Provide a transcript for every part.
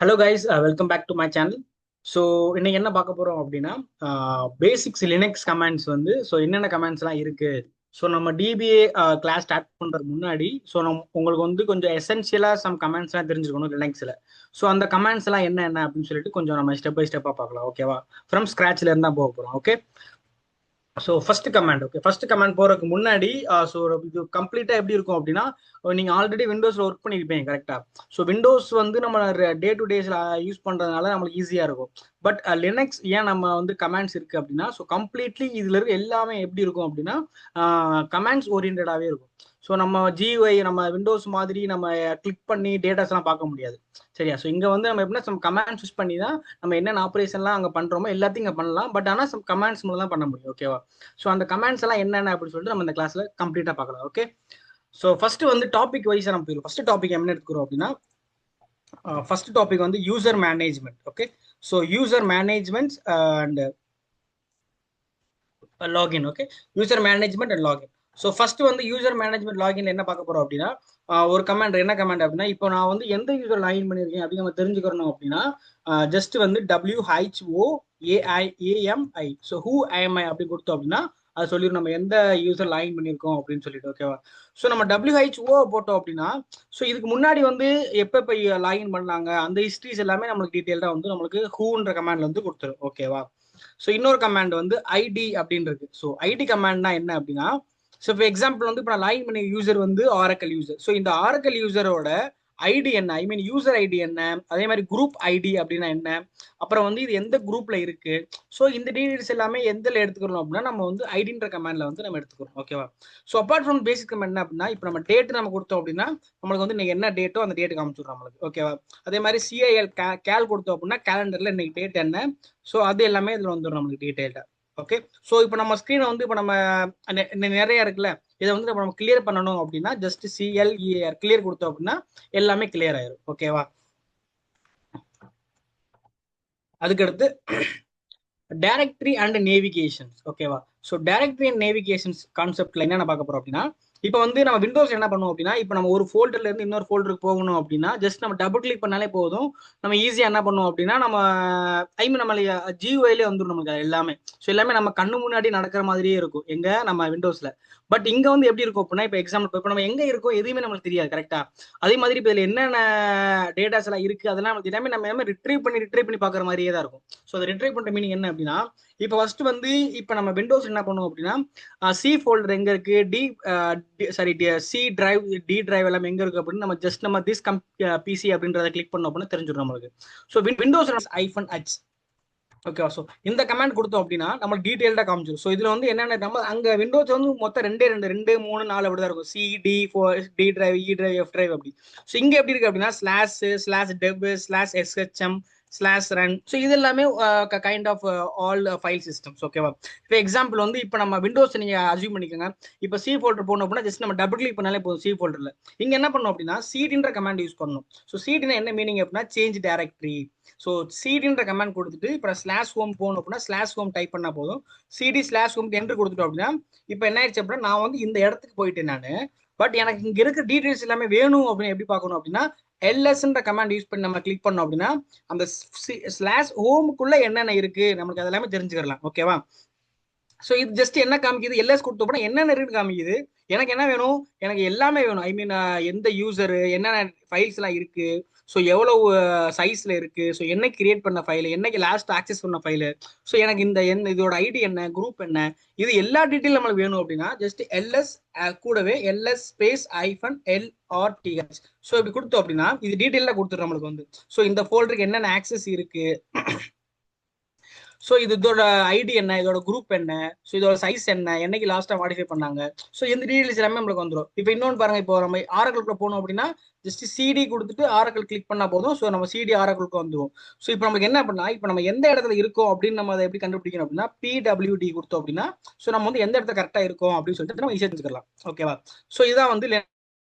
Hello guys, welcome back to my channel. So இன்னைக்கு என்ன பார்க்க போறோம் அப்படின்னா, பேசிக்ஸ் லினக்ஸ் கமாண்ட்ஸ் வந்து என்னென்ன கமாண்ட்ஸ்லாம் இருக்கு. ஸோ நம்ம டிபிஏ கிளாஸ் ஸ்டார்ட் பண்றதுக்கு முன்னாடி உங்களுக்கு வந்து கொஞ்சம் எசென்சியலா சம் கமாண்ட்ஸ்லாம் தெரிஞ்சுக்கணும் லினக்ஸ்ல. ஸோ அந்த கமாண்ட்ஸ் எல்லாம் என்ன அப்படின்னு சொல்லிட்டு கொஞ்சம் நம்ம ஸ்டெப் பை ஸ்டெப்பா பார்க்கலாம். ஓகேவா? ஃப்ரம் ஸ்கிராச்ல இருந்தா போக போறோம். Okay. So first command. Okay, first command போறதுக்கு முன்னாடி ஸோ இது கம்ப்ளீட்டா எப்படி இருக்கும் அப்படின்னா, நீங்க ஆல்ரெடி விண்டோஸ்ல ஒர்க் பண்ணிருப்பீங்க கரெக்டா? ஸோ விண்டோஸ் வந்து நம்ம டே டு டேஸ்ல யூஸ் பண்றதுனால நம்மளுக்கு ஈஸியா இருக்கும். பட் லினக்ஸ் ஏன் நம்ம வந்து கமாண்ட்ஸ் இருக்கு அப்படின்னா, ஸோ கம்ப்ளீட்லி இதுல இருக்க எல்லாமே எப்படி இருக்கும் அப்படின்னா கமாண்ட்ஸ் ஓரியன்டாவே இருக்கும். ஸோ நம்ம ஜியூஐ நம்ம விண்டோஸ் மாதிரி நம்ம கிளிக் பண்ணி டேட்டாஸ் எல்லாம் பார்க்க முடியாது. சரியா? ஸோ இங்க வந்து நம்ம எப்படின்னா சம் கமாண்ட்ஸ் யூஸ் பண்ணி தான் நம்ம என்னென்ன ஆப்ரேஷன்லாம் அங்க பண்றோமோ எல்லாத்தையும் இங்க பண்ணலாம். பட் ஆனால் சம் கமாண்ட்ஸ் மூலம் தான் பண்ண முடியும். ஓகேவா? ஸோ அந்த கமெண்ட்ஸ் எல்லாம் என்னென்ன அப்படின்னு சொல்லிட்டு நம்ம இந்த கிளாஸ்ல கம்ப்ளீட்டா பார்க்கலாம். ஓகே. ஸோ ஃபர்ஸ்ட் வந்து டாபிக் வைஸா நம்ம போயிடும். ஃபர்ஸ்ட் டாபிக் என்ன எடுத்துக்கிறோம் அப்படின்னா, ஃபர்ஸ்ட் டாபிக் வந்து user management. Okay. So user management and login. Okay. User management and login. So first வந்து யூசர் மேனேஜ்மெண்ட் லாகின் என்ன பார்க்க போறோம் அப்படின்னா, ஒரு கமாண்ட். என்ன கமாண்ட் அப்படின்னா, இப்போ நான் வந்து எந்த யூசர் லாகின் பண்ணியிருக்கேன் அப்படின்னு நம்ம தெரிஞ்சுக்கணும் அப்படின்னா, ஜஸ்ட் வந்து WHOAIAMI. ஸோ ஹூ ஐஎம்ஐ அப்படி கொடுத்தோம் அப்படின்னா அது சொல்லிடும் நம்ம எந்த யூசர் லாகின் பண்ணியிருக்கோம் அப்படின்னு சொல்லிட்டு. ஓகேவா? ஸோ நம்ம WHO போட்டோம் அப்படின்னா, ஸோ இதுக்கு முன்னாடி வந்து எப்போ லாகின் பண்ணாங்க அந்த ஹிஸ்ட்ரிஸ் எல்லாமே நம்மளுக்கு டீட்டெயில்டாக வந்து நம்மளுக்கு ஹூன்ற கமாண்ட்ல வந்து கொடுத்துரும். ஓகேவா? ஸோ இன்னொரு கமாண்ட் வந்து ஐடி அப்படின்னு இருக்கு. ஸோ ஐடி கமாண்ட்னா என்ன அப்படின்னா, ஸோ இப்போ எக்ஸாம்பிள் வந்து இப்போ நான் லாகின் பண்ணி யூசர் வந்து ஆரக்கல் யூசர். ஸோ இந்த ஆரக்கல் யூசரோட ஐடி என்ன, ஐ மீன் யூசர் ஐடி என்ன, அதே மாதிரி குரூப் ஐடி அப்படின்னா என்ன, அப்புறம் வந்து இது எந்த குரூப்ல இருக்கு. ஸோ இந்த டீடைல்ஸ் எல்லாமே எந்தில் எடுத்துக்கிறோம் அப்படின்னா நம்ம வந்து ஐடின்ற கமாண்ட்ல வந்து நம்ம எடுத்துக்கிறோம். ஓகேவா? So apart from basic command என்ன அப்படின்னா, இப்போ நம்ம டேட் நம்ம கொடுத்தோம் அப்படின்னா நம்மளுக்கு வந்து இன்னைக்கு என்ன டேட்டோ அந்த டேட் காமிச்சிடும் நம்மளுக்கு. ஓகேவா? அதே மாதிரி சிஐஎல் கேல் கொடுத்தோம் அப்படின்னா கேலண்டர்ல இன்னைக்கு டேட் என்ன. ஸோ அது எல்லாமே இதுல வந்துடும் நம்மளுக்கு டீடைல்டா. ஓகே. ஸோ இப்போ நம்ம ஸ்க்ரீனை வந்து இப்போ நம்ம நிறைய இருக்குல்ல, இதை வந்து நம்ம கிளியர் பண்ணணும் அப்படின்னா ஜஸ்ட் CLEAR கிளியர் கொடுத்தோம் அப்படின்னா எல்லாமே கிளியர் ஆயிரும். ஓகேவா? அதுக்கடுத்து டைரக்டரி அண்ட் நேவிகேஷன்ஸ். ஓகேவா? ஸோ டைரக்டரி அண்ட் நேவிகேஷன்ஸ் கான்செப்ட்ல என்னென்ன பார்க்க போறோம் அப்படின்னா, இப்போ வந்து நம்ம விண்டோஸ் என்ன பண்ணுவோம் அப்படின்னா, இப்போ நம்ம ஒரு ஃபோல்டர்ல இருந்து இன்னொரு ஃபோல்டருக்கு போகணும் அப்படின்னா ஜஸ்ட் நம்ம டபுள் கிளிக் பண்ணாலே போதும். நம்ம ஈஸியா என்ன பண்ணுவோம் அப்படின்னா நம்ம நம்ம ஜியூஐலே வந்துடும் நமக்கு எல்லாமே. ஸோ எல்லாமே நம்ம கண்ணு முன்னாடி நடக்கிற மாதிரியே இருக்கும் எங்க நம்ம விண்டோஸ்ல. பட் இங்க வந்து எப்படி இருக்கும் அப்படின்னா, இப்போ எக்ஸாம்பிள் இப்போ நம்ம எங்க இருக்கோம் எதுவுமே நம்மளுக்கு தெரியாது கரெக்டா? அதே மாதிரி இப்போ இதுல என்னென்ன டேட்டாஸ் எல்லாம் இருக்கு அதெல்லாம் நமக்கு எல்லாமே நம்ம ரிட்ரைவ் பண்ணி பார்க்குற மாதிரியே தான் இருக்கும். ஸோ அதை ரிட்ரைவ் பண்ற மீனிங் என்ன அப்படின்னா, இப்போ ஃபர்ஸ்ட் வந்து இப்போ நம்ம விண்டோஸ் என்ன பண்ணுவோம் அப்படின்னா, சி ஃபோல்டர் எங்க இருக்கு, sorry C drive, D drive எல்லாம் எங்க இருக்கு அப்படின்னு நம்ம ஜஸ்ட் நம்ம திஸ் பிசி அப்படின்றத கிளிக் பண்ணோம் அப்படின்னா தெரிஞ்சிடும் நம்மளுக்கு. So Windows -H. ஓகேவா? ஸோ இந்த கமாண்ட் கொடுத்தோம் அப்படின்னா நம்ம டீடைல்டா காமிச்சிடும். ஸோ இதுல வந்து என்னென்ன நம்ம அங்க விண்டோஸ் வந்து மொத்தம் ரெண்டே ரெண்டு 3 4 அப்படிதான் இருக்கும். CD4 D drive, E drive, F drive அப்படி. ஸோ இங்க எப்படி இருக்கு அப்படின்னா //dev/SHM/run. ஸோ இது எல்லாமே kind of all file systems. ஓகேவா? இப்போ எக்ஸாம்பிள் வந்து இப்போ நம்ம விண்டோஸ் நீங்க அசியூம் பண்ணிக்கோங்க. இப்போ சி ஃபோல்டர் போனோம் அப்படின்னா ஜஸ்ட் நம்ம டபுள் கிளிக் பண்ணாலே போதும் சி ஃபோல்டர்ல. இங்க என்ன பண்ணணும் அப்படின்னா சிடின்ற கமாண்ட் யூஸ் பண்ணணும். ஸோ சிடினா என்ன மீனிங் அப்படின்னா சேஞ்ச் டைரக்டரி. ஸோ சிடின்ற கமாண்ட் கொடுத்துட்டு இப்போ /home போகணும் அப்படின்னா /home டைப் பண்ணா போதும். CD/home என்ட்ரு கொடுத்துட்டோம் அப்படின்னா இப்போ என்ன ஆயிடுச்சு அப்படின்னா நான் வந்து இந்த இடத்துக்கு போயிட்டேன் நான். பட் எனக்கு இங்க இருக்க டீடைல்ஸ் எல்லாமே வேணும் அப்படின்னு எப்படி பார்க்கணும் அப்படின்னா LSன்ற கமாண்ட் யூஸ் பண்ணி நம்ம கிளிக் பண்ணோம் அப்படின்னா அந்த /homeக்குள்ள என்னென்ன இருக்கு நமக்கு அது எல்லாமே தெரிஞ்சுக்கலாம். ஓகேவா? ஸோ இது ஜஸ்ட் என்ன காமிக்குது, எல்எஸ் கொடுத்த போனா என்னென்ன இருக்குன்னு காமிக்குது. எனக்கு என்ன வேணும், எனக்கு எல்லாமே வேணும். ஐ மீன் எந்த யூசர் என்னென்ன ஃபைல்ஸ் எல்லாம் இருக்கு, ஸோ எவ்வளவு சைஸ்ல இருக்கு, ஸோ என்னைக்கு கிரியேட் பண்ண ஃபைல், என்னைக்கு லாஸ்ட் ஆக்சஸ் பண்ண ஃபைல், ஸோ எனக்கு இந்த இதோட ஐடி என்ன, குரூப் என்ன, இது எல்லா டீட்டெயில் நம்மளுக்கு வேணும் அப்படின்னா ஜஸ்ட் எல்எஸ் கூடவே LS -LRTH. ஸோ இப்படி கொடுத்தோம் அப்படின்னா இது டீட்டெயிலாக கொடுத்துரும் நம்மளுக்கு வந்து. ஸோ இந்த ஃபோல்டருக்கு என்னென்ன ஆக்சஸ் இருக்கு, ஸோ இதோட ஐடி என்ன, இதோட குரூப் என்ன, ஸோ இதோட சைஸ் என்ன, என்னைக்கு லாஸ்டா மாடிஃபை பண்ணாங்க, ஸோ இந்த டீடைல்ஸ் எல்லாமே நம்மளுக்கு வந்துடும். இப்போ இன்னொன்று பாருங்க, இப்போ நம்ம ஆரக்கிள்குள்ள போனோம் அப்படின்னா ஜஸ்ட் CD கொடுத்துட்டு ஆரக்கிள் கிளிக் பண்ணா போதும். ஸோ நம்ம CD ஆரக்கிளுக்கு வந்துடும். ஸோ இப்போ நமக்கு என்ன பண்ணா, இப்போ நம்ம எந்த இடத்துல இருக்கோம் அப்படின்னு நம்ம அதை எப்படி கண்டுபிடிக்கணும் அப்படின்னா PWD கொடுத்தோம் அப்படின்னா ஸோ நம்ம வந்து எந்த இடத்துல கரெக்டா இருக்கோம் அப்படின்னு சொல்லிட்டு நம்ம ஈஸியாக தெரிஞ்சுக்கலாம். ஓகேவா? ஸோ இதான் வந்து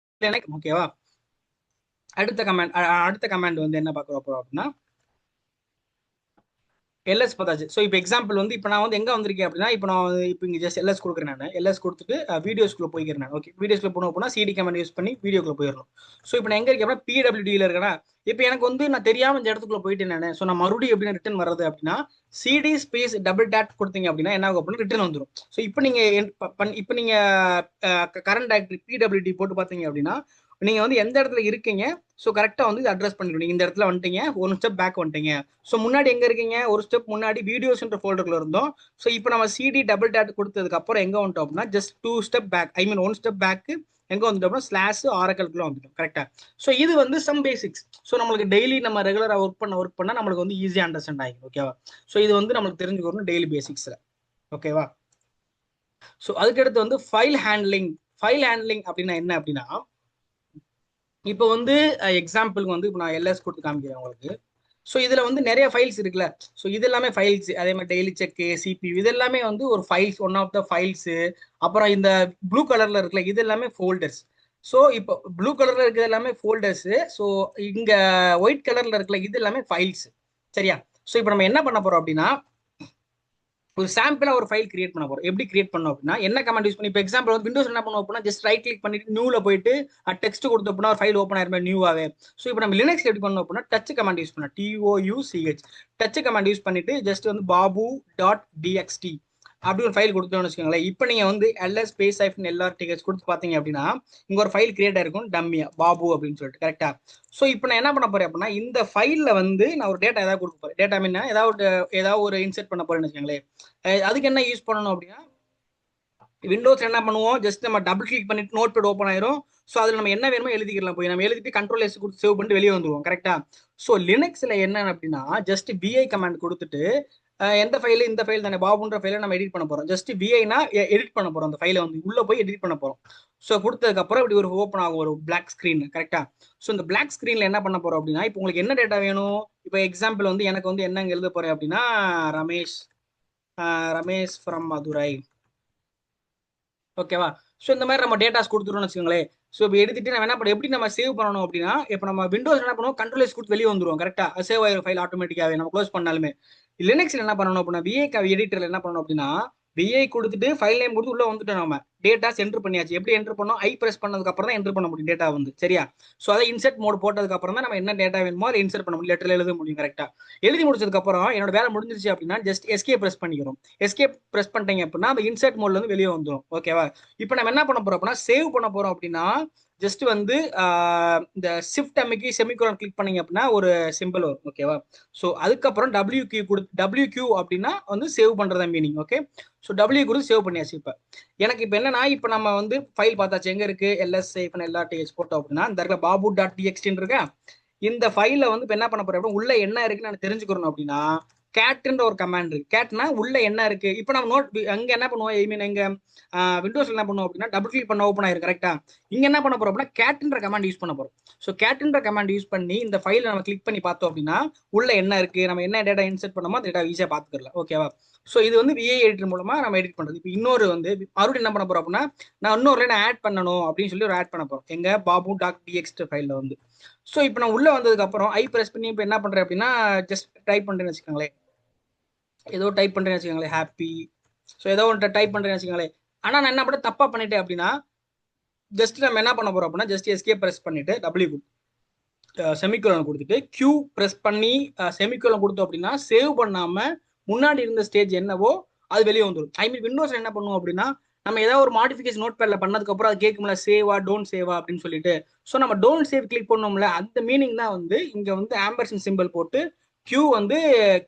ஓகேவா? அடுத்த கமாண்ட் வந்து என்ன பார்க்குறோம் அப்படின்னா எல்எஸ் பார்த்தாச்சு. ஸோ இப்போ எக்ஸாம்பிள் வந்து இப்போ நான் வந்து எங்கே வந்திருக்கேன் அப்படின்னா, இப்போ நான் இப்போ இங்கே ஜஸ்ட் எல்எஸ் கொடுக்குறேன். நான் எல்எஸ் கொடுத்துட்டு வீடியோஸ்குள்ளே போய்க்கிறேன். ஓகே, வீடியோஸ்குள்ள போகணும் அப்படின்னா சிடி கமெண்ட் யூஸ் பண்ணி வீடியோக்குள்ள போயிடணும். ஸோ இப்போ நான் எங்கே இருக்கேன் அப்படின்னா பிடபிள்யூடியில் இருக்கேன்னா, இப்போ எனக்கு வந்து நான் தெரியாமல் இந்த இடத்துக்குள்ள போயிட்டு நான் ஸோ நான் மறுபடியும் எப்படின்னா ரிட்டர்ன் வர்றது அப்படின்னா சிடி ஸ்பேஸ் டபுள் டேட் கொடுத்தீங்க அப்படின்னா என்ன ஆகும் அப்படின்னா ரிட்டர்ன் வந்துடும். ஸோ இப்போ நீங்கள் கரண்ட் டைரக்டரி பிடபிள்யூடி போட்டு பார்த்தீங்க அப்படின்னா நீங்க வந்து எந்த இடத்துல இருக்கீங்க, ஸோ கரெக்டா வந்து அட்ரஸ் பண்ணிடுங்க. நீங்க இந்த இடத்துல வந்துட்டீங்க, ஒரு ஸ்டெப் பேக் வந்துட்டீங்க. ஸோ முன்னாடி எங்க இருக்கீங்க, ஒரு ஸ்டெப் முன்னாடி வீடியோஸ்ன்ற ஃபோல்டர்ல இருந்தோம். ஸோ இப்போ நம்ம சிடி டபுள் டேட் கொடுத்ததுக்கு அப்புறம் எங்க வந்துட்டோம் அப்படின்னா ஜஸ்ட் 2 ஸ்டெப் பேக், ஐ மீன் 1 ஸ்டெப் பேக் எங்க வந்துட்டோம்னா ஸ்லாஷ் ஆரக்கல்குள்ள வந்துட்டோம். கரெக்டா? ஸோ இது வந்து சம் பேசிக்ஸ். ஸோ நம்மளுக்கு டெய்லி நம்ம ரெகுலரா ஒர்க் பண்ண நம்மளுக்கு வந்து ஈஸியா அண்டர்ஸ்டாண்ட் ஆகிடும். ஓகேவா? ஸோ இது வந்து நம்மளுக்கு தெரிஞ்சுக்கணும் டெய்லி பேசிக்ஸ்ல. ஓகேவா? ஸோ அதுக்கடுத்து வந்து ஃபைல் ஹேண்ட்லிங். ஃபைல் ஹேண்ட்லிங் அப்படின்னா என்ன அப்படின்னா, இப்போ வந்து எக்ஸாம்பிளுக்கு வந்து இப்போ நான் எல்எஸ் கொடுத்து காமிக்கிறேன் உங்களுக்கு. ஸோ இதில் வந்து நிறைய ஃபைல்ஸ் இருக்குல்ல. ஸோ இது எல்லாமே ஃபைல்ஸ். அதே மாதிரி டெய்லி செக்கு, சிபியூ இது எல்லாமே வந்து ஒரு files, one of the files. அப்புறம் இந்த ப்ளூ கலரில் இருக்குல்ல, இது எல்லாமே ஃபோல்டர்ஸ். ஸோ இப்போ ப்ளூ கலரில் இருக்கிறது எல்லாமே ஃபோல்டர்ஸு. ஸோ இங்கே ஒயிட் கலரில் இருக்குல்ல, இது எல்லாமே ஃபைல்ஸ். சரியா? ஸோ இப்போ நம்ம என்ன பண்ண போகிறோம் அப்படின்னா, ஒரு சாம்பிளா ஒரு ஃபைல் கிரியேட் பண்ண போறோம். எப்படி கிரியேட் பண்ணோம் அப்படின்னா, என்ன கமாண்ட் யூஸ் பண்ணி, இப்போ எக்ஸாம்பிள் வந்து விண்டோஸ் என்ன பண்ணுவோம் அப்படின்னா ஜஸ்ட் ரைட் கிளிக் பண்ணிட்டு நியூல போயிட்டு டெக்ஸ்ட் கொடுத்தோம் அப்படின்னா ஒரு ஃபைல் ஓப்பன் ஆயிருமே நியூவாவே. ஸோ இப்போ நம்ம லினக்ஸ் எப்படி பண்ணோம் அப்படின்னா டச் கமாண்ட் யூஸ் பண்ணோம். TOUCH டச் கமாண்ட் யூஸ் பண்ணிட்டு ஜஸ்ட் வந்து babu.txt அப்படி ஒரு ஃபைல் கொடுத்தோம்னு வச்சுக்கோங்களேன். இப்போ நீங்க வந்து ls ஸ்பேஸ் -lrth கொடுத்து பாத்தீங்க அப்படின்னா இங்க ஒரு ஃபைல் கிரியேட் ஆயிருக்கும் டம்மியா பாபு அப்படின்னு சொல்லிட்டு. கரெக்டா? ஸோ இப்போ நான் என்ன பண்ண போறேன் அப்படின்னா இந்த ஃபைல்ல வந்து நான் ஒரு டேட்டா ஏதாவது கொடுக்க போறேன். டேட்டா மீன் ஏதாவது ஒரு இன்செர்ட் பண்ண போறேன்னு வச்சுக்கோங்களேன். அதுக்கு என்ன யூஸ் பண்ணணும் அப்படின்னா விண்டோஸ் என்ன பண்ணுவோம், ஜஸ்ட் நம்ம டபுள் கிளிக் பண்ணிட்டு நோட் பேட் ஓப்பன் ஆயிரும். ஸோ அதில் நம்ம என்ன வேணுமோ எழுதிக்கலாம். போய் நம்ம எழுதிட்டு கண்ட்ரோல் எஸ் கொடுத்து சேவ் பண்ணிட்டு வெளியே வந்துருவோம். கரெக்டா? ஸோ லினக்ஸ்ல என்ன அப்படின்னா ஜஸ்ட் பிஐ கமாண்ட் கொடுத்துட்டு எந்த ஃபைல், இந்த ஃபைல் தானே பாபுன்ற ஃபைலை நம்ம எடிட் பண்ண போறோம். ஜஸ்ட் பிஐனா எடிட் பண்ண போறோம். அந்த ஃபைலை வந்து உள்ள போய் எடிட் பண்ண போறோம். ஸோ கொடுத்ததுக்கு அப்புறம் இப்படி ஒரு ஓப்பன் ஆகும் ஒரு பிளாக் ஸ்கிரீன். கரெக்டா? ஸோ இந்த பிளாக் ஸ்கிரீன்ல என்ன பண்ண போறோம் அப்படின்னா இப்போ உங்களுக்கு என்ன டேட்டா வேணும். இப்போ எக்ஸாம்பிள் வந்து எனக்கு வந்து என்னங்க எழுத போறேன் அப்படின்னா ரமேஷ் ரமேஷ் ஃப்ரம் மதுரை. ஓகேவா? ஸோ இந்த மாதிரி நம்ம டேட்டாஸ் கொடுத்துருவோம்னு வச்சுக்கோங்களேன். ஸோ இப்போ எடுத்துட்டு நம்ம என்ன பண்ண எப்படி நம்ம சேவ் பண்ணணும் அப்படின்னா இப்போ நம்ம விண்டோஸ் என்ன பண்ணுவோம் கண்ட்ரோல் எஸ் கொடுத்து வெளியே வந்துருவோம். கரெக்டா? சேவ் ஆகிற ஃபைல் ஆட்டோமேட்டிக்காவே நம்ம க்ளோஸ் பண்ணாலுமே. லினக்ஸ்ல என்ன பண்ணணும் அப்படின்னா விஏ எடிட்டர்ல என்ன பண்ணணும் அப்படின்னா விஐ கொடுத்துட்டு ஃபைல் நேம் கொடுத்து உள்ள வந்துட்டோம். நம்ம டேட்டாஸ் என்டர் பண்ணியாச்சு. எப்படி என்டர் பண்ணோம், ஐ பிரஸ் பண்ணதுக்கு அப்புறம் தான் என்டர் பண்ண முடியும் டேட்டா வந்து. சரியா? ஸோ அதை இன்செர்ட் மோட் போட்டதுக்கு அப்புறம் தான் நம்ம என்ன டேட்டா வேணுமோ அதை இன்செர்ட் பண்ண முடியும், லெட்டர்ல எழுத முடியும். கரெக்டா? எழுதி முடிச்சதுக்கு அப்புறம் என்னோட வேலை முடிஞ்சிருச்சு அப்படின்னா ஜஸ்ட் எஸ்கே பிரஸ் பண்ணிக்கிறோம். எஸ்கே பிரஸ் பண்ணிட்டீங்க அப்படின்னா அந்த இன்செர்ட் மோட்ல இருந்து வெளியே வந்துடும். ஓகேவா? இப்போ நம்ம என்ன பண்ண போறோம் அப்படின்னா சேவ் பண்ண போறோம் அப்படின்னா ஜஸ்ட் வந்து இந்த ஷிஃப்ட் அமைக்கி செமிகோலன் கிளிக் பண்ணீங்க அப்படின்னா ஒரு சிம்பிள் வரும். ஓகேவா? ஸோ அதுக்கப்புறம் WQ அப்படின்னா வந்து சேவ் பண்றதா மீனிங். ஓகே? ஸோ டபிள்யூ கொடுத்து சேவ் பண்ணியாச்சு. எனக்கு இப்போ என்னன்னா இப்போ நம்ம வந்து ஃபைல் பார்த்தாச்சு. எங்க இருக்கு LS-LRTH போட்டோம் அப்படின்னா இந்த இடத்துல babu.txt இருக்கா. இந்த ஃபைல வந்து இப்போ என்ன பண்ண போறோம் அப்படின்னா உள்ள என்ன இருக்குன்னு நான் தெரிஞ்சுக்கணும் அப்படின்னா கேட்ன்ற ஒரு கமாண்ட் இருக்கு. கேட்னா உள்ள என்ன இருக்கு. இப்போ நம்ம நோட் அங்க என்ன பண்ணுவோம், ஐ மீன் எங்க விண்டோஸ்ல என்ன பண்ணுவோம் அப்படின்னா டபுள் கிளிக் பண்ண ஓப்பன் ஆயிருக்கு. கரெக்டா? இங்க என்ன பண்ண போறோம் அப்படின்னா கேட்ன்ற கமாண்ட் யூஸ் பண்ண போறோம். ஸோ கேட்ன்ற கமாண்ட் யூஸ் பண்ணி இந்த ஃபைலை நம்ம கிளிக் பண்ணி பார்த்தோம் அப்படின்னா உள்ள என்ன இருக்கு, நம்ம என்ன டேட்டா இன்செர்ட் பண்ணோமோ அந்த டேட்டா ஈஸியாக பார்த்துக்கலாம். ஓகேவா? ஸோ இது வந்து விஐ எடிட்டர் மூலமா நம்ம எடிட் பண்றது. இப்போ இன்னொரு வந்து மறுபடியும் என்ன பண்ண போறோம் அப்படின்னா நான் இன்னொரு லைன் ஆட் பண்ணணும் அப்படின்னு சொல்லி ஒரு ஆட் பண்ண போறோம் எங்க babu.txt ஃபைல்ல வந்து. ஸோ இப்போ நான் உள்ள வந்ததுக்கு அப்புறம் ஐ பிரஸ் பண்ணி இப்போ என்ன பண்றேன் அப்படின்னா ஜஸ்ட் டைப் பண்றேன்னு வச்சுக்கோங்களேன். ஏதோ டைப் பண்றேன்னு வச்சுக்கோங்களேன் ஹாப்பி. ஸோ ஏதோ ஒன்று டைப் பண்றேன்னு வச்சுக்கோங்களேன். ஆனா நான் என்ன பண்ண தப்பா பண்ணிட்டேன் அப்படின்னா ஜஸ்ட் நம்ம என்ன பண்ண போறோம் அப்படின்னா ஜஸ்ட் எஸ்கே பிரஸ் பண்ணிட்டு டபிள்யூ செமிகோலன் கொடுத்துட்டு கியூ பிரஸ் பண்ணி செமிகோலன் கொடுத்தோம் அப்படின்னா சேவ் பண்ணாம முன்னாடி இருந்த ஸ்டேஜ் என்னவோ அது வெளியே வந்துடும். ஐ மீன் விண்டோஸ் என்ன பண்ணுவோம் அப்படின்னா நம்ம ஏதாவது ஒரு மாடிஃபிகேஷன் நோட் பேட்ல பண்ணதுக்கு அப்புறம் அது கேட்கும்ல சேவா டோன்ட் சேவா அப்படின்னு சொல்லிட்டு. ஸோ நம்ம டோன்ட் சேவ் கிளிக் பண்ணோம்ல அந்த மீனிங் தான் வந்து இங்க வந்து ஆம்பர்சன் சிம்பிள் போட்டு கியூ வந்து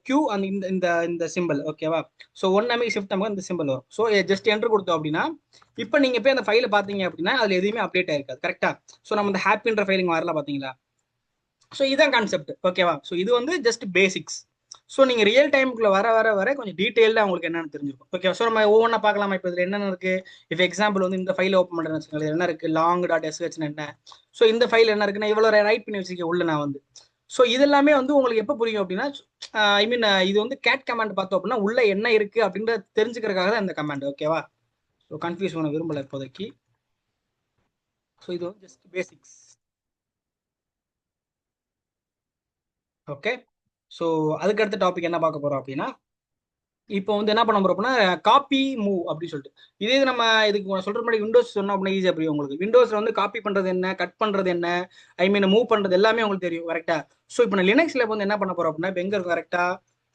கியூ அந்த இந்த இந்த இந்த சிம்பிள். ஓகேவா? ஸோ ஒன் அமைக்கு ஷிஃப்ட் நமக்கு இந்த சிம்பிள் வரும். ஸோ ஜஸ்ட் என்டர் கொடுத்தோம் அப்படின்னா இப்போ நீங்க போய் அந்த ஃபைலை பாத்தீங்க அப்படின்னா அதுல எதுவுமே அப்டேட் ஆயிருக்காது. கரெக்டா? ஸோ நம்ம இந்த ஹாப்பின்ற ஃபைலிங் வரல பாத்தீங்களா. ஸோ இதுதான் கான்செப்ட். ஓகேவா? ஸோ இது வந்து ஜஸ்ட் பேசிக்ஸ். ஸோ நீங்க ரியல் டைமுக்குள்ள வர வர வர கொஞ்சம் டீடைல்டா உங்களுக்கு என்னன்னு தெரிஞ்சிருக்கும். ஓகே? ஸோ நம்ம ஒவ்வொன்றா பார்க்கலாமா. இப்போ இதுல என்னென்ன இருக்கு. இப்போ எக்ஸாம்பிள் வந்து இந்த ஃபைல் ஓப்பன் பண்றேன்னு வச்சுக்கோங்க. என்ன இருக்கு long.sh என்ன. ஸோ இந்த ஃபைல் என்ன இருக்குன்னா இவ்வளவு ரைட் பண்ணி வச்சிருக்கேன் உள்ள நான் வந்து. ஸோ இது எல்லாமே வந்து உங்களுக்கு எப்போ புரியும் அப்படின்னா ஐ மீன் இது வந்து கேட் கமாண்ட் பார்த்தோம் அப்படின்னா உள்ள என்ன இருக்கு அப்படின்றத தெரிஞ்சுக்கிறதுக்காக தான் இந்த கமாண்ட். ஓகேவா? ஸோ கன்ஃபியூஸ் பண்ண விரும்பல இப்போதைக்கு. ஸோ இது வந்து ஜஸ்ட் பேசிக்ஸ். ஓகே? ஸோ அதுக்கு அடுத்த டாபிக் என்ன பார்க்க போறோம் அப்படின்னா, இப்போ வந்து என்ன பண்ண போறோம் அப்படின்னா காப்பி மூவ் அப்படின்னு சொல்லிட்டு, இதே நம்ம இதுக்கு சொல்ற மாதிரி விண்டோஸ் சொன்னா அப்படின்னா ஈஸியா புரியும் உங்களுக்கு. விண்டோஸ்ல வந்து காப்பி பண்றது என்ன, கட் பண்றது என்ன, ஐ மீன் மூவ் பண்றது எல்லாமே உங்களுக்கு தெரியும் கரெக்டா. ஸோ இப்போ நான் லினக்ஸ்ல வந்து என்ன பண்ண போறோம் அப்படின்னா, இப்போ எங்க இருக்கும் கரெக்டா,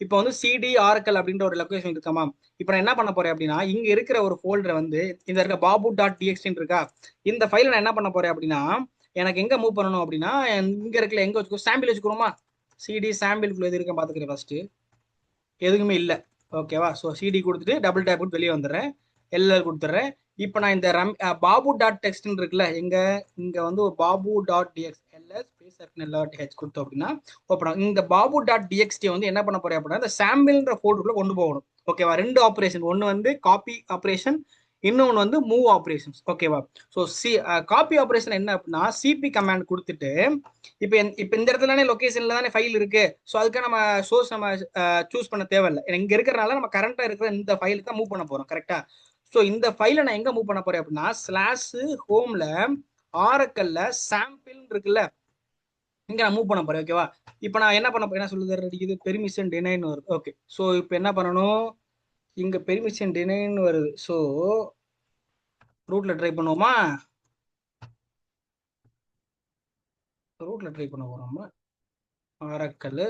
இப்போ வந்து சிடி ஆர்கல் அப்படின்ற ஒரு லொகேஷன் இருக்காமா. இப்போ நான் என்ன பண்ண போறேன் அப்படின்னா, இங்க இருக்கிற ஒரு ஃபோல்டரை வந்து இந்த இருக்க பாபு டாட் டிஎக்ஸ்டி இருக்கா, இந்த ஃபைலை நான் என்ன பண்ண போறேன் அப்படின்னா, எனக்கு எங்க மூவ் பண்ணணும் அப்படின்னா, இங்க இருக்கல எங்க வச்சுக்கோ, சாம்பிள் வச்சுக்கிறோமா. சிடி சாம்பிள் எது இருக்க பாத்துக்கிறேன் ஃபர்ஸ்ட். எதுவுமே இல்லை. ஓகேவா. ஸோ சிடி கொடுத்துட்டு டபுள் டேப் கொடுத்து வெளியே வந்துடுறேன், எல்எல் கொடுத்துட்றேன். இப்போ நான் இந்த பாபு டாட் டெக்ஸ்ட் இருக்குல்ல, எங்க இங்க வந்து ஒரு Babu dot TX LS space கொடுத்தோம் அப்படின்னா ஓப்பன். இந்த பாபு டாட் டிஎக்ஸ்டி வந்து என்ன பண்ண போறேன் அப்படின்னா, இந்த சாம்பிள்ன்ற ஃபோல்டருக்குள்ள கொண்டு போகணும். ஓகேவா. ரெண்டு ஆப்ரேஷன், ஒன்று வந்து காப்பி ஆப்ரேஷன், இன்னொன்று வந்து மூவ் ஆப்ரேஷன்ஸ். ஓகேவா. ஸோ காப்பி ஆப்ரேஷன் என்ன அப்படின்னா, சிபி கமாண்ட் கொடுத்துட்டு இப்போ இந்த இடத்துல லொகேஷன்ல தானே ஃபைல் இருக்கு. ஸோ அதுக்காக நம்ம சோர்ஸ் நம்ம சூஸ் பண்ண தேவையில்லை. இங்க இருக்கிறனால நம்ம கரண்டா இருக்கிற இந்த ஃபைலுக்கு தான் மூவ் பண்ண போறோம் கரெக்டா. ஸோ இந்த ஃபைலை நான் எங்க மூவ் பண்ண போறேன் அப்படின்னா, ஸ்லாஷ் ஹோம்ல ஆரக்கல்ல சாம்பிள் இருக்குல்ல, இங்க நான் மூவ் பண்ண போறேன். ஓகேவா. இப்போ நான் என்ன பண்ண போறேன், என்ன சொல்லுது, இது பெர்மிஷன் டினைன் வருது. ஓகே. ஸோ இப்போ என்ன பண்ணணும், இங்க பெர்மிஷன் டினைன் வருது. ஸோ ரூட்ல ட்ரை பண்ணுவோமா, ரூட்ல ட்ரை பண்ண போறோமா, ஆரக்கல்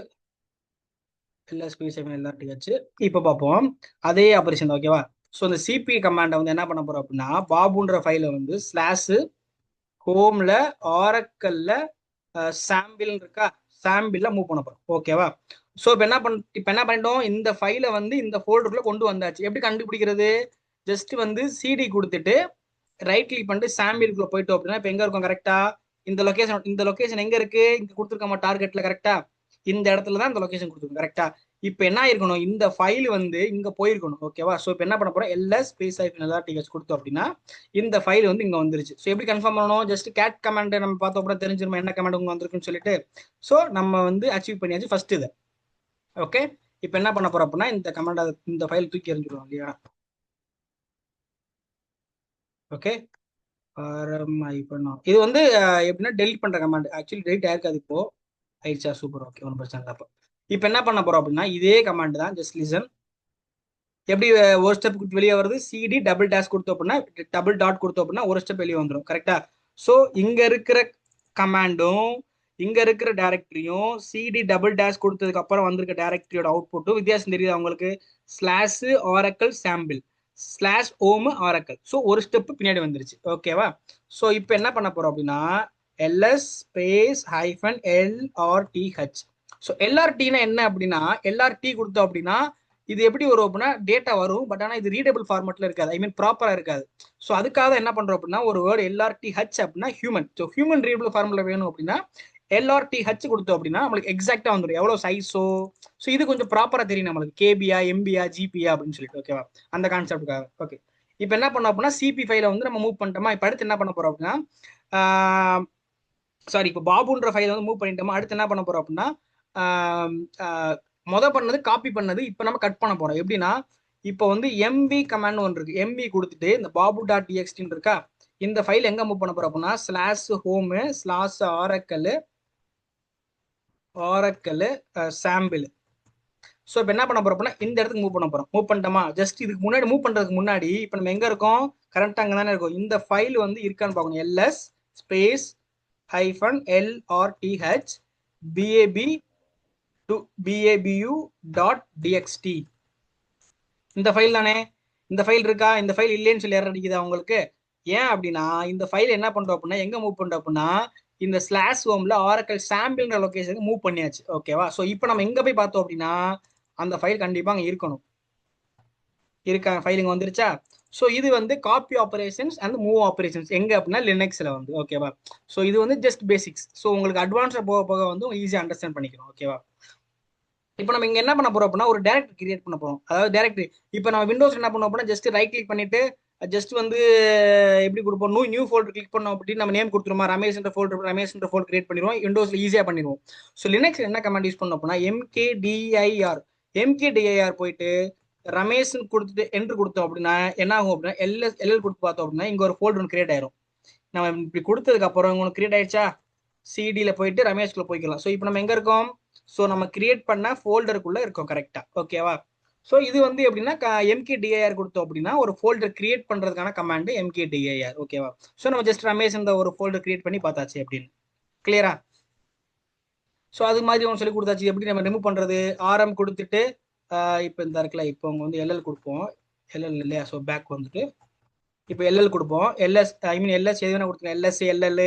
எல்லாத்தையும் இப்போ பார்ப்போம் அதே ஆபரேஷன். ஓகேவா. ஸோ இந்த சிபி கமாண்டை வந்து என்ன பண்ண போறோம் அப்படின்னா, பாபுன்ற ஃபைலை வந்து ஸ்லாஷ் ஹோம்ல ஆரக்கல்ல சாம்பிள் இருக்கா, சாம்பிள்ல மூவ் பண்ண போறோம். ஓகேவா. ஸோ இப்போ என்ன பண்ணிட்டோம், இந்த ஃபைலை வந்து இந்த ஃபோல்டருக்குள்ள கொண்டு வந்தாச்சு. எப்படி கண்டுபிடிக்கிறது, ஜஸ்ட் வந்து சிடி கொடுத்துட்டு ரைட் கிளிக் பண்ணிட்டு சாம்பிள்குள்ள போயிட்டோம் அப்படின்னா இப்போ எங்க இருக்கும் கரெக்டா, இந்த லொகேஷன் எங்க இருக்கு, இங்க கொடுத்துருக்கோமா டார்கெட்ல கரெக்டா, இந்த இடத்துல தான் இந்த லொகேஷன் கொடுத்துருக்கோம் கரெக்டா. இப்போ என்ன இருக்கணும், இந்த ஃபைல் வந்து இங்க போயிருக்கணும். ஓகேவா. ஸோ இப்போ என்ன பண்ண போறோம், எல்எஸ் ஸ்பேஸ் டிஎக்ஸ் கொடுத்தோம் அப்படின்னா இந்த ஃபைல் வந்து இங்க வந்துருச்சு. ஸோ எப்படி கன்ஃபார்ம் பண்ணணும், ஜஸ்ட் கேட் கமாண்ட் நம்ம பார்த்தோம் அப்படின்னா தெரிஞ்சிருமா என்ன கமாண்ட் உங்க வந்திருக்குன்னு சொல்லிட்டு. ஸோ நம்ம வந்து அச்சீவ் பண்ணியாச்சு ஃபர்ஸ்ட் இதை. ஓகே. இப்போ என்ன பண்ண போறோம் அப்படின்னா, இந்த கமாண்ட் இந்த ஃபைல் தூக்கி எறிஞ்சிடுவோம் இல்லையா. ஓகே. இது வந்து எப்படின்னா டெலிட் பண்ற கமாண்ட். ஆக்சுவலி டெலிட் ஆயிருக்காது இப்போ, ஆயிடுச்சா. சூப்பர். ஓகே, ஒன்றும் பிரச்சனை இல்லை. இப்போ என்ன பண்ண போறோம் அப்படின்னா, இதே கமாண்ட் தான், ஜஸ்ட் லிசன். எப்படி ஒரு ஸ்டெப் வெளியே வருது, சிடி டபுள் டேஷ் கொடுத்தோம் அப்படின்னா, டபுள் டாட் கொடுத்தோம் அப்படின்னா ஒரு ஸ்டெப் வெளியே வந்துடும் கரெக்டா. ஸோ இங்க இருக்கிற கமாண்டும் இங்க இருக்கிற டைரக்டரியும் சிடி டபுள் டேஷ் கொடுத்ததுக்கு அப்புறம் வந்திருக்க டைரக்டரியோட அவுட்புட்டும் வித்தியாசம் தெரியுது அவங்களுக்கு. ஸ்லாஷ் ஆரக்கல் சாம்பிள் ஸ்லாஷ் ஓம் ஆரக்கல். ஸோ ஒரு ஸ்டெப் பின்னாடி வந்துருச்சு. ஓகேவா. ஸோ இப்போ என்ன பண்ண போறோம் அப்படின்னா, எல்எஸ் ஸ்பேஸ் ஹைஃபன் எல்ஆர்டிஹெச். ஸோ எல்ஆர்டினா என்ன அப்படின்னா, எல்ஆர்டி கொடுத்தோம் அப்படின்னா இது எப்படி வரும் அப்படின்னா டேட்டா வரும், பட் ஆனால் இது ரீடபிள் ஃபார்மேட்ல இருக்காது, ஐ மீன் ப்ராப்பரா இருக்காது. ஸோ அதுக்காக என்ன பண்றோம் அப்படின்னா, ஒரு வேர்டு எல்ஆர்டிஹெச் அப்படின்னா human. So human readable formula வேணும் அப்படின்னா எல்ஆர்டிஹெச் கொடுத்தோம் அப்படின்னா நம்மளுக்கு எக்ஸாக்டா வந்துடும் எவ்வளவு சைஸோ. ஸோ இது கொஞ்சம் ப்ராப்பரா தெரியும் நம்மளுக்கு, கேபியா எம்பியா ஜிபியா அப்படின்னு சொல்லிட்டு. ஓகேவா. அந்த கான்செப்டுக்காக. ஓகே. இப்போ என்ன பண்ணோம் அப்படின்னா, சிபி ஃபைலை வந்து நம்ம மூவ் பண்ணிட்டோமா. இப்போ அடுத்து என்ன பண்ண போறோம் அப்படின்னா, சாரி, இப்போ பாபுன்ற ஃபைலை வந்து மூவ் பண்ணிட்டோமா. அடுத்து என்ன பண்ண போறோம் அப்படின்னா, பண்ணது காப்பி பண்ணது இப்போ நம்ம கட் பண்ண போறோம். எப்படின்னா, இப்போ வந்து எம்பி கமாண்ட் ஒன்று இருக்கு, எம்பி கொடுத்துட்டு இந்த பாபு டாட் டிஎக்ஸ்டி இருக்கா, இந்த ஃபைல் எங்க மூவ் பண்ண போறோம் அப்படின்னா, slash home slash oracle sample. So இப்போ என்ன பண்ண போறோம் அப்படின்னா, இந்த இடத்துக்கு மூவ் பண்ண போறோம். மூவ் பண்ணிட்டோமா. ஜஸ்ட் இதுக்கு முன்னாடி மூவ் பண்றதுக்கு முன்னாடி இப்போ நம்ம எங்க இருக்கோம், கரெக்டா அங்கே தானே இருக்கும். இந்த ஃபைல் வந்து இருக்கான்னு பார்க்கணும். LS space hyphen LRTH BAB babu.dxt. இந்த ஃபைல் தானே, இந்த ஃபைல் இருக்கா, இந்த ஃபைல் இல்லைன்னு சொல்லி எரர் அடிக்குதா உங்களுக்கு. ஏன் அப்படின்னா, இந்த ஃபைல் என்ன பண்றோம் அப்படின்னா, எங்க மூவ் பண்றோம் அப்படின்னா இந்த ஸ்லாஷ் ஹோம்ல ஆரக்கல் சாம்பிள்ன்ற லொகேஷனுக்கு மூவ் பண்ணியாச்சு. ஓகேவா. ஸோ இப்போ நம்ம எங்க போய் பார்த்தோம் அப்படின்னா, அந்த ஃபைல் கண்டிப்பா அங்கே இருக்கணும். இருக்கா, ஃபைல் இங்க வந்துருச்சா. ஸோ இது வந்து copy operations and move operations எங்க அப்படின்னா லினக்ஸ்ல வந்து. ஓகேவா. ஸோ இது வந்து ஜஸ்ட் பேசிக்ஸ். ஸோ உங்களுக்கு அட்வான்ஸா போக போக வந்து ஈஸியா அண்டர்ஸ்டாண்ட் பண்ணிக்கிறோம். ஓகேவா. இப்போ நம்ம இங்க என்ன பண்ண போறோம் அப்படின்னா, ஒரு டைரக்டரி கிரியேட் பண்ண போறோம். அதாவது டைரக்டரி இப்போ நம்ம விண்டோஸ் என்ன பண்ணோம் அப்படின்னா, ஜஸ்ட் ரைட் கிளிக் பண்ணிட்டு ஜஸ்ட் வந்து எப்படி கொடுப்போம், நியூ ஃபோல்டர் கிளிக் பண்ணோம் அப்படின்னு நம்ம நேம் கொடுத்துருமா, ரமேஷ் ஃபோல்டர் கிரியேட் பண்ணிடுவோம். விண்டோஸ்ல ஈஸியா பண்ணிடுவோம். ஸோ லினக்ஸ் என்ன கமாண்ட் யூஸ் பண்ணோம் அப்படின்னா, எம்கேடிஐஆர் போயிட்டு ரமேஷ் கொடுத்துட்டு என்ட்ரு கொடுத்தோம் அப்படின்னா என்ன ஆகும் அப்படின்னா, எல்எல் கொடுத்து பார்த்தோம் அப்படின்னா இங்க ஒரு ஃபோல்டர் ஒன்று கிரியேட் ஆயிரும். நம்ம இப்படி கொடுத்ததுக்கு அப்புறம் உங்களுக்கு கிரியேட் ஆயிடுச்சா, சிடியில் போயிட்டு ரமேஷ்குள்ள போய்க்கலாம். ஸோ இப்போ நம்ம எங்க இருக்கோம், ஸோ நம்ம கிரியேட் பண்ண ஃபோல்டருக்குள்ள இருக்கும் கரெக்டா, ஓகேவா. ஸோ இது வந்து எப்படின்னா எம்கேடிஐஆர் கொடுத்தோம் அப்படின்னா ஒரு ஃபோல்டர் கிரியேட் பண்றதுக்கான கமாண்ட் எம்கேடிஐஆர், ஓகேவா. ஸோ நம்ம ஜஸ்ட் ரமேஷ் இந்த ஒரு ஃபோல்டர் கிரியேட் பண்ணி பார்த்தாச்சு அப்படின்னு, கிளியரா. ஸோ அது மாதிரி ஒன்று சொல்லி கொடுத்தாச்சு. எப்படி நம்ம ரிமூவ் பண்றது, ஆர்எம் கொடுத்துட்டு இப்போ இந்த இருக்குல்ல, இப்போ அவங்க வந்து எல்எல் கொடுப்போம், எல்எல் இல்லையா. ஸோ பேக் வந்துட்டு இப்போ எல்எல் கொடுப்போம், எல்எஸ் ஐ மீன் எல்எஸ் எதுனா கொடுத்துக்கலாம், LS LL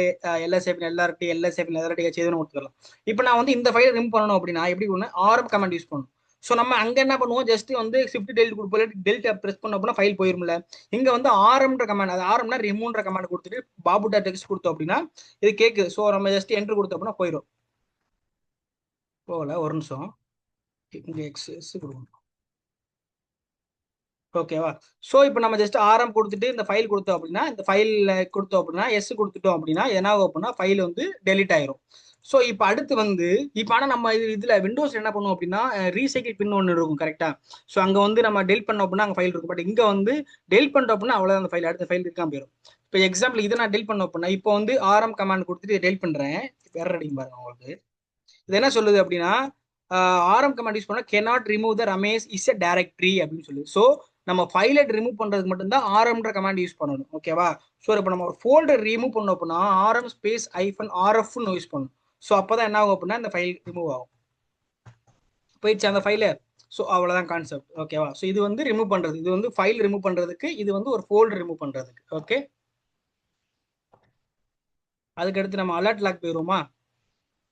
LS LRT LS LRT எதுனா கொடுத்துக்கலாம். இப்போ நான் வந்து இந்த ஃபைல் ரிமூவ் பண்ணணும் அப்படின்னா எப்படி ஒன்று ஆர்எம் கமாண்ட் யூஸ் பண்ணணும். ஸோ நம்ம அங்கே என்ன பண்ணுவோம், ஜஸ்ட் வந்து ஷிஃப்ட் டெலிட் கொடுப்போம், டெலிட் ப்ரெஸ் பண்ணோம் அப்படின்னா ஃபைல் போயிரும்ல. இங்கே வந்து ஆர்எம்ன்ற கமாண்ட், அது ஆர்எம்னா ரிமூவ்ன்ற கமாண்ட் கொடுத்துட்டு பாபு டாட் டெக்ஸ்ட் கொடுத்தோம் அப்படின்னா இது கேட்குது. ஸோ நம்ம ஜஸ்ட் என்ட்ரு கொடுத்தோம் அப்படின்னா போயிடும். போகல, ஒரு நிமிஷம், இங்கே எக்ஸ் கொடுக்கணும், ஓகேவா. ஸோ இப்போ நம்ம ஜஸ்ட் ஆர்எம் கொடுத்துட்டு இந்த ஃபைல் கொடுத்தோம் அப்படின்னா, இந்த ஃபைல் கொடுத்தோம் அப்படின்னா எஸ் கொடுத்துட்டோம் அப்படின்னா என்ன ஆகும் அப்படின்னா ஃபைல் வந்து டெலிட் ஆயிரும். ஸோ இப்போ அடுத்து வந்து இப்போ ஆனால் நம்ம இதில் விண்டோஸ் என்ன பண்ணுவோம் அப்படின்னா ரீசைக்கிள் பின் ஒன்று இருக்கும் கரெக்டா. ஸோ அங்கே வந்து நம்ம டெலிட் பண்ணோம் அப்படின்னா அங்கே ஃபைல் இருக்கும். பட் இங்கே வந்து டெலிட் பண்ணோம் அப்படின்னா அவ்வளோ அந்த ஃபைல் அடுத்த ஃபைல் இருக்காம போயிடும். இப்போ எக்ஸாம்பிள் இதை நான் டெலிட் பண்ணோம் அப்படின்னா இப்போ வந்து ஆர்எம் கமாண்ட் கொடுத்துட்டு டெலிட் பண்ணுறேன். இப்போ எரர் அடிக்கும் பாருங்க உங்களுக்கு. இது என்ன சொல்லுது அப்படின்னா ஆர்எம் கமாண்ட் யூஸ் பண்ணால் cannot remove the Ramesh is a directory அப்படின்னு சொல்லுது. ஸோ நம்ம ஃபைலை ரிமூவ் பண்றதுக்கு மட்டும்தான் ஆர்எம்ன்ற கமாண்ட் யூஸ் பண்ணணும், ஓகேவா. ஸோ இப்போ நம்ம ஒரு ஃபோல்டர் ரிமூவ் பண்ணோம் அப்படின்னா ஆர்எம் ஸ்பேஸ் -RFன்னு யூஸ் பண்ணணும். ஸோ அப்போதான் என்ன ஆகும் அப்படின்னா இந்த ஃபைல் ரிமூவ் ஆகும். போயிடுச்சு அந்த ஃபைலு. ஸோ அவ்வளோதான் கான்செப்ட், ஓகேவா. ஸோ இது வந்து ரிமூவ் பண்றது, இது வந்து ஃபைல் ரிமூவ் பண்றதுக்கு, இது வந்து ஒரு ஃபோல்டர் ரிமூவ் பண்றதுக்கு, ஓகே. அதுக்கடுத்து நம்ம அலர்ட் லாக் போயிடுவோமா.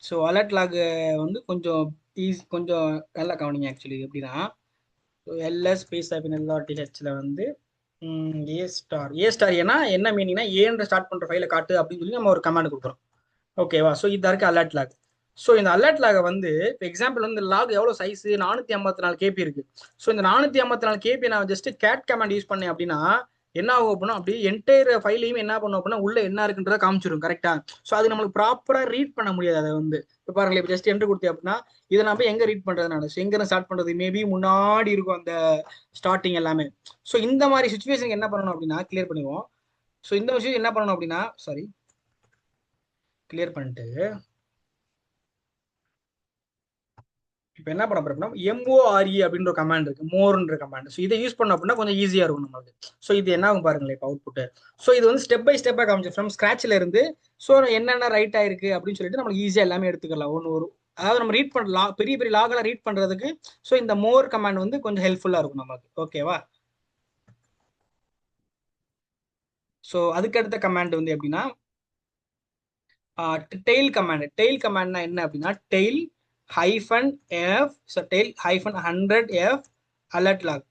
ஸோ அலர்ட் லாக் வந்து கொஞ்சம் ஈஸி, கொஞ்சம் நல்லா கவனிங்க. ஆக்சுவலி எப்படின்னா எல்எஸ் ஸ்பேஸ் LRTHல வந்து ஏ ஸ்டார் ஏன்னா என்ன மீனிங்னா ஏன்ற ஸ்டார்ட் பண்ற ஃபைலை காட்டு அப்படின்னு சொல்லி நம்ம ஒரு கமாண்ட் கொடுக்குறோம், ஓகேவா. ஸோ இதா இருக்கு அலர்ட் லாக். ஸோ இந்த அலர்ட் லாக வந்து இப்போ எக்ஸாம்பிள் வந்து லாக் எவ்வளோ சைஸ் 454 KB இருக்கு. ஸோ இந்த 454 KB நான் ஜஸ்ட் கேட் கமாண்ட் யூஸ் பண்ணேன் அப்படின்னா என்ன ஆகும் அப்படின்னா அப்படியே என்டையர் ஃபைலையும் என்ன பண்ணும் அப்படின்னா உள்ள என்ன இருக்குன்றத காமிச்சிடும் கரெக்டா. ஸோ அது நம்மளுக்கு ப்ராப்பரா ரீட் பண்ண முடியாது. அதை வந்து இப்போ பாருங்களேன், இப்போ ஜஸ்ட் என்ட்ரு கொடுத்தேன் அப்படின்னா இதை நான் போய் எங்க ரீட் பண்றது, நான் எங்க ஸ்டார்ட் பண்றது, மேபி முன்னாடி இருக்கும் அந்த ஸ்டார்டிங் எல்லாமே. ஸோ இந்த மாதிரி சுச்சுவேஷனுக்கு என்ன பண்ணணும் அப்படின்னா கிளியர் பண்ணிடுவோம். ஸோ இந்த விஷயம் என்ன பண்ணணும் அப்படின்னா சாரி கிளியர் பண்ணிட்டு இப்போ என்ன பண்ண போறோம்னா MORE அப்படின்ற கமாண்ட் இருக்கு, மோர்ன்ற கமாண்ட். ஸோ இதை யூஸ் பண்ண அப்படின்னா கொஞ்சம் ஈஸியா இருக்கும் நம்மளுக்கு. ஸோ இது என்ன ஆகும் பாருங்களேன் இப்போ அவுட்புட். ஸோ இது வந்து ஸ்டெப் பை ஸ்டெப்பா காமிச்சு ஃப்ரம் ஸ்கிராச்ல இருந்து ஸோ என்னென்ன ரைட் ஆயிருக்கு அப்படின்னு சொல்லிட்டு நம்மளுக்கு ஈஸியா எல்லாமே எடுத்துக்கலாம் ஒன்று ஒரு. அதாவது நம்ம ரீட் பண்ணலாம் பெரிய பெரிய லாகெல்லாம் ரீட் பண்றதுக்கு. ஸோ இந்த மோர் கமாண்ட் வந்து கொஞ்சம் ஹெல்ப்ஃபுல்லா இருக்கும் நமக்கு, ஓகேவா. ஸோ அதுக்கடுத்த கமாண்ட் வந்து எப்படின்னா டெய்ல் கமாண்ட். டெய்ல் கமாண்ட்னா என்ன அப்படின்னா tail -F, so tail -100F alert log.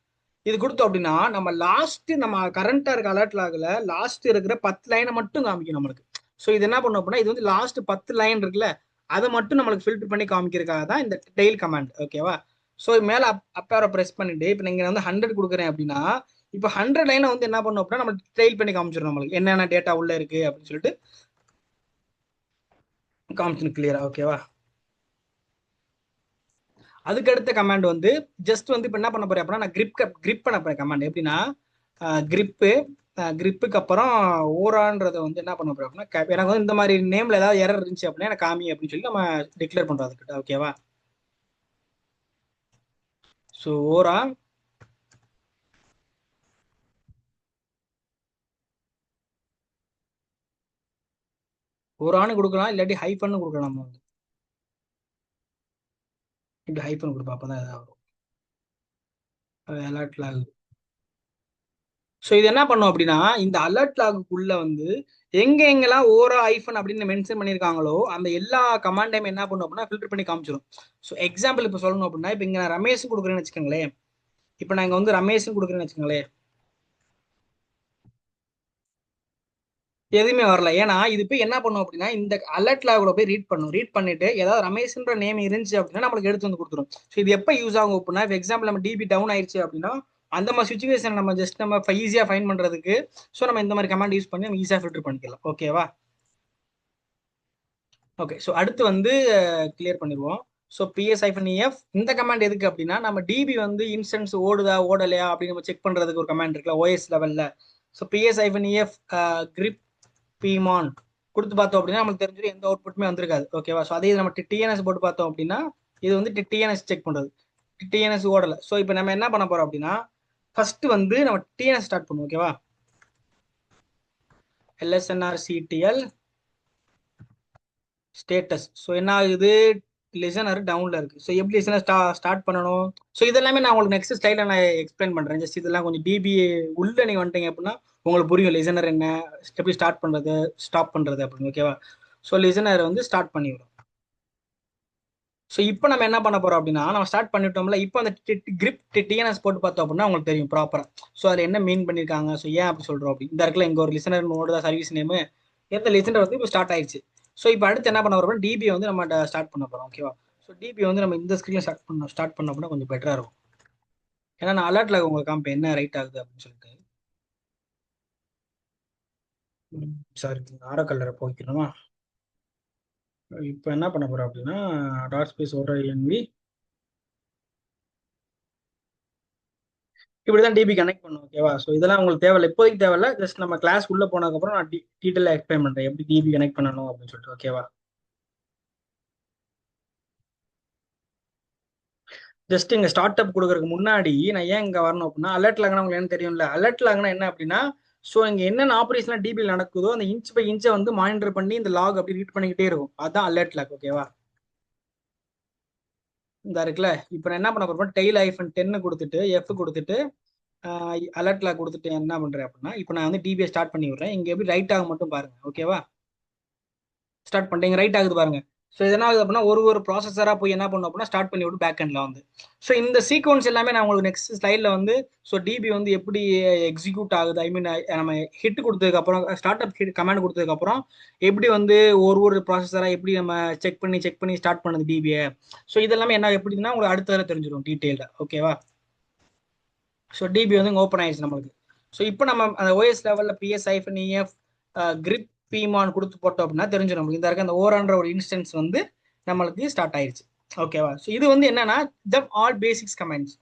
இது கொடுத்தோம் அப்படின்னா நம்ம லாஸ்ட் நம்ம கரண்டா இருக்க அலர்ட் லாக்ல லாஸ்ட் இருக்கிற 10 லைனை மட்டும் காமிக்கும் நம்மளுக்கு. ஸோ இது என்ன பண்ணும் அப்படின்னா இது வந்து லாஸ்ட் 10 லைன் இருக்குல்ல அதை மட்டும் நம்மளுக்கு ஃபில்டர் பண்ணி காமிக்கிறதுக்காக தான் இந்த டெய்ல் கமாண்ட், ஓகேவா. ஸோ மேல அப்பேரை ப்ரெஸ் பண்ணிட்டு இப்போ நீங்க வந்து 100 கொடுக்குறேன் அப்படின்னா இப்போ 100 லைனை வந்து என்ன பண்ணும் அப்படின்னா நம்ம டெய்ல் பண்ணி காமிச்சிடும் நம்மளுக்கு என்னென்ன டேட்டா உள்ள இருக்கு அப்படின்னு சொல்லிட்டு காமிச்சிடும் கிளியரா, ஓகேவா. அதுக்கு அடுத்த கமாண்ட் வந்து ஜஸ்ட் வந்து இப்போ என்ன பண்ண போறேன் அப்படின்னா நான் கிரிப் பண்ண போறேன் கமாண்ட். எப்படின்னா கிரிப்புக்கு அப்புறம் ஓரான்றதை வந்து என்ன பண்ண போறேன் அப்படின்னா எனக்கு வந்து இந்த மாதிரி நேம்ல ஏதாவது எரர் இருந்துச்சு அப்படின்னா எனக்கு காமி அப்படின்னு சொல்லி நம்ம டிக்ளேர் பண்றோம் அதுக்கிட்ட, ஓகேவா. ஸோ ஓரான்னு கொடுக்கலாம், இல்லாட்டி ஹைஃபன்னு கொடுக்கலாம். நம்ம வந்து இப்படி ஹைஃபன் கொடுப்போம், அப்பதான் ஏதாவது வரும் அலர்ட் லாக். ஸோ இது என்ன பண்ணும் அப்படின்னா இந்த அலர்ட் லாகுக்குள்ள வந்து எங்க எங்கெல்லாம் ஓரா ஐஃபன் அப்படின்னு மென்ஷன் பண்ணியிருக்காங்களோ அந்த எல்லா கமாண்டையும் என்ன பண்ணும் அப்படின்னா ஃபில்டர் பண்ணி காமிச்சிடும். ஸோ எக்ஸாம்பிள் இப்போ சொல்லணும் அப்படின்னா இப்போ இங்க நான் ரமேஷ் கொடுக்குறேன்னு வச்சுக்கோங்களேன். இப்போ நான் இங்க வந்து ரமேஷ் கொடுக்குறேன்னு வச்சுக்கோங்களேன், எதுவுமே வரல. ஏன்னா இது போய் என்ன பண்ணும் அப்படின்னா இந்த அலர்ட் லாகோட போய் ரீட் பண்ணும். ரீட் பண்ணிட்டு ஏதாவது ரமேஷ்ன்ற நேம் இருந்துச்சு அப்படின்னா நம்மளுக்கு எடுத்து வந்து கொடுத்துரும். ஸோ இது எப்போ யூஸ் ஆகும் அப்படின்னா எக்ஸாம்பிள் நம்ம டிபி டவுன் ஆயிடுச்சு அப்படின்னா அந்த மாதிரி சுச்சுவேஷன் நம்ம ஜஸ்ட் நம்ம ஈஸியா ஃபைன் பண்றதுக்கு ஸோ நம்ம இந்த மாதிரி கமாண்ட் யூஸ் பண்ணி நம்ம ஈஸியா ஃபில்டர் பண்ணிக்கலாம், ஓகேவா. ஓகே, ஸோ அடுத்து வந்து கிளியர் பண்ணிடுவோம். ஸோ PS-EF இந்த கமாண்ட் எதுக்கு அப்படின்னா நம்ம டிபி வந்து இன்ஸ்டன்ஸ் ஓடுதா ஓடலையா அப்படின்னு நம்ம செக் பண்றதுக்கு ஒரு கமாண்ட் இருக்குல்ல OS லெவல்ல. ஸோ PS-EF கிரிப் பிமான் கொடுத்து பார்த்தோம் அப்படின்னா நமக்கு தெரிஞ்சிடும் எந்த அவுட்புட்டுமே வந்திருக்காது, ஓகேவா. ஸோ அதே நம்ம TNS போட்டு பார்த்தோம் அப்படின்னா இது வந்து டிஎன்எஸ் செக் பண்றது. டிஎன்எஸ் ஓடல. ஸோ இப்போ நம்ம என்ன பண்ண போறோம் அப்படின்னா, ஃபர்ஸ்ட் வந்து நம்ம டிஎன்எஸ் ஸ்டார்ட் பண்ணுவோம். ஓகேவா? LSNRCTL status. ஸோ என்ன ஆகுது, லிசனர் டவுன்ல இருக்கு. ஸோ எப்படி லிசனர் ஸ்டார்ட் பண்ணணும், ஸோ இதெல்லாமே நான் உங்களுக்கு நெக்ஸ்ட் ஸ்லைட்ல நான் எக்ஸ்பிளைன் பண்றேன். ஜஸ்ட் இதெல்லாம் கொஞ்சம் டிபிஏ உள்ள நீங்க வந்துட்டீங்க அப்படின்னா உங்களுக்கு புரியும் லிசனர் என்ன, எப்படி ஸ்டார்ட் பண்றது ஸ்டாப் பண்றது அப்படின்னு. ஓகேவா? ஸோ லிசனர் வந்து ஸ்டார்ட் பண்ணிவிடும். ஸோ இப்போ நம்ம என்ன பண்ண போறோம் அப்படின்னா, நம்ம ஸ்டார்ட் பண்ணிட்டோம்ல, இப்போ அந்த கிரிப் டிஎன்எஸ் போட்டு பார்த்தோம் அப்படின்னா உங்களுக்கு தெரியும் ப்ராப்பரா. ஸோ அதில் என்ன மீன் பண்ணியிருக்காங்க, ஸோ ஏன் அப்படி சொல்றோம் அப்படி. இந்த இடத்துல இங்க ஒரு லிசனர் நோடு தான் சர்வீஸ் நேம். எந்த லிசனர் வந்து இப்போ ஸ்டார்ட் ஆயிடுச்சு. ஸோ இப்போ அடுத்து என்ன பண்ண போறோம், டிபி வந்து நம்ம ஸ்டார்ட் பண்ண போறோம். ஓகேவா? ஸோ டிபி வந்து நம்ம இந்த ஸ்கிரீன்ல ஸ்டார்ட் பண்ண அப்படின்னா கொஞ்சம் பெட்டரா இருக்கும். ஏன்னா நான் அலர்ட்ல உங்களுக்கு காமிப்பேன் என்ன ரைட் ஆகுது அப்படின்னு சொல்லிட்டு. சாரி, ஆரோ கலரை போய்க்கணுமா. இப்போ என்ன பண்ண போறோம் அப்படின்னா, டாட் ஸ்பேஸ் ஒரு என்வி இப்படிதான் டிபி கனெக்ட் பண்ணும். ஓகேவா? ஸோ இதெல்லாம் உங்களுக்கு தேவையில்ல, இப்போதைக்கு தேவையில்ல. ஜஸ்ட் நம்ம கிளாஸ் உள்ள போனதுக்கப்புறம் நான் டீட்டெயிலாக எக்ஸ்பிளைன் பண்றேன் எப்படி டிபி கனெக்ட் பண்ணணும் அப்படின்னு சொல்லிட்டு. ஓகேவா? ஜஸ்ட் இங்க ஸ்டார்ட் அப் கொடுக்கறதுக்கு முன்னாடி நான் ஏன் இங்க வரணும் அப்படின்னா, அலர்ட் லாக்னா உங்களுக்கு என்ன தெரியும்ல. அலர்ட் லாக்னா என்ன அப்படின்னா, ஸோ இங்க என்னென்ன ஆபரேஷன் டிபியில் நடக்குதோ அந்த இன்ச் பை இன்ச்சை வந்து மானிட்டர் பண்ணி இந்த லாக் அப்படி ரீட் பண்ணிக்கிட்டே இருக்கும். அதான் அலர்ட் லாக். ஓகேவா? இந்த இருக்குல்ல, இப்போ நான் என்ன பண்ண போறேன், டெய்ல் -10 கொடுத்துட்டு எஃப் கொடுத்துட்டு அலர்ட்ல கொடுத்துட்டு என்ன பண்றேன் அப்படின்னா, இப்போ நான் வந்து டிபியை ஸ்டார்ட் பண்ணி விடுறேன். இங்க எப்படி ரைட் ஆகும் மட்டும் பாருங்க. ஓகேவா? ஸ்டார்ட் பண்ணிட்டீங்க, ரைட் ஆகுது பாருங்க. ஸோ என்ன ஆகுது அப்படின்னா, ஒரு ஒரு ப்ராசஸரா போய் என்ன பண்ணும் அப்படின்னா ஸ்டார்ட் பண்ணி விட்டு பேக் எண்ட்ல வந்து. ஸோ இந்த சீக்வன்ஸ் எல்லாமே நான் உங்களுக்கு நெக்ஸ்ட் ஸ்லைட்ல வந்து, ஸோ டிபி வந்து எப்படி எக்ஸிக்யூட் ஆகுது, ஐ மீன் நம்ம ஹிட் கொடுத்ததுக்கு அப்புறம் ஸ்டார்ட் அப் ஹிட் கமாண்ட் கொடுத்ததுக்கு அப்புறம் எப்படி வந்து ஒரு ஒரு ப்ராசஸரா எப்படி நம்ம செக் பண்ணி ஸ்டார்ட் பண்ணுது டிபியை. ஸோ இதெல்லாமே என்ன எப்படின்னா உங்களுக்கு அடுத்த தெரிஞ்சிடும் டீட்டெயில்டா. ஓகேவா? ஸோ டிபி வந்து இங்கே ஓப்பன் ஆயிடுச்சு நம்மளுக்கு. ஸோ இப்போ நம்ம அந்த ஓஎஸ் லெவலில் PS-EF கிரிப் பிமான் கொடுத்து போட்டோம் அப்படின்னா தெரிஞ்சிடும் நம்மளுக்கு. இந்த இருக்க அந்த ஓரான்ற ஒரு இன்ஸ்டன்ஸ் வந்து நம்மளுக்கு ஸ்டார்ட் ஆயிடுச்சு. ஓகேவா? ஸோ இது வந்து என்னன்னா ஆல் பேசிக்ஸ் கமெண்ட்ஸ்.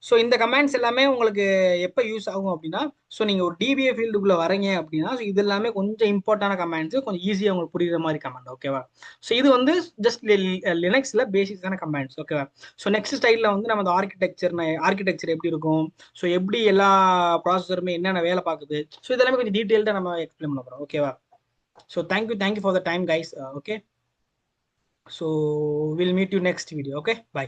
ஸோ இந்த கமெண்ட்ஸ் எல்லாமே உங்களுக்கு எப்போ யூஸ் ஆகும் அப்படின்னா, ஸோ நீங்கள் ஒரு டிபிஏ ஃபீல்டுக்குள்ள வரீங்க அப்படின்னா, ஸோ இது எல்லாமே கொஞ்சம் இம்பார்ட்டான கமெண்ட்ஸ், கொஞ்சம் ஈஸியாக உங்களுக்கு புரியுற மாதிரி கமெண்ட். ஓகேவா? ஸோ இது வந்து ஜஸ்ட் லினக்ஸ்ல பேசிக்ஸான கமெண்ட்ஸ். ஓகேவா? ஸோ நெக்ஸ்ட் ஸ்டைலில் வந்து நம்ம அந்த ஆர்கிடெக்சர் எப்படி இருக்கும், ஸோ எப்படி எல்லா ப்ராசஸருமே என்னென்ன வேலை பார்க்குது, ஸோ இதெல்லாமே கொஞ்சம் டீட்டெயில்டாக நம்ம எக்ஸ்பிளைன் பண்ண போகிறோம். ஓகேவா? So thank you for the time guys. Okay, so will meet you next video. Okay, by.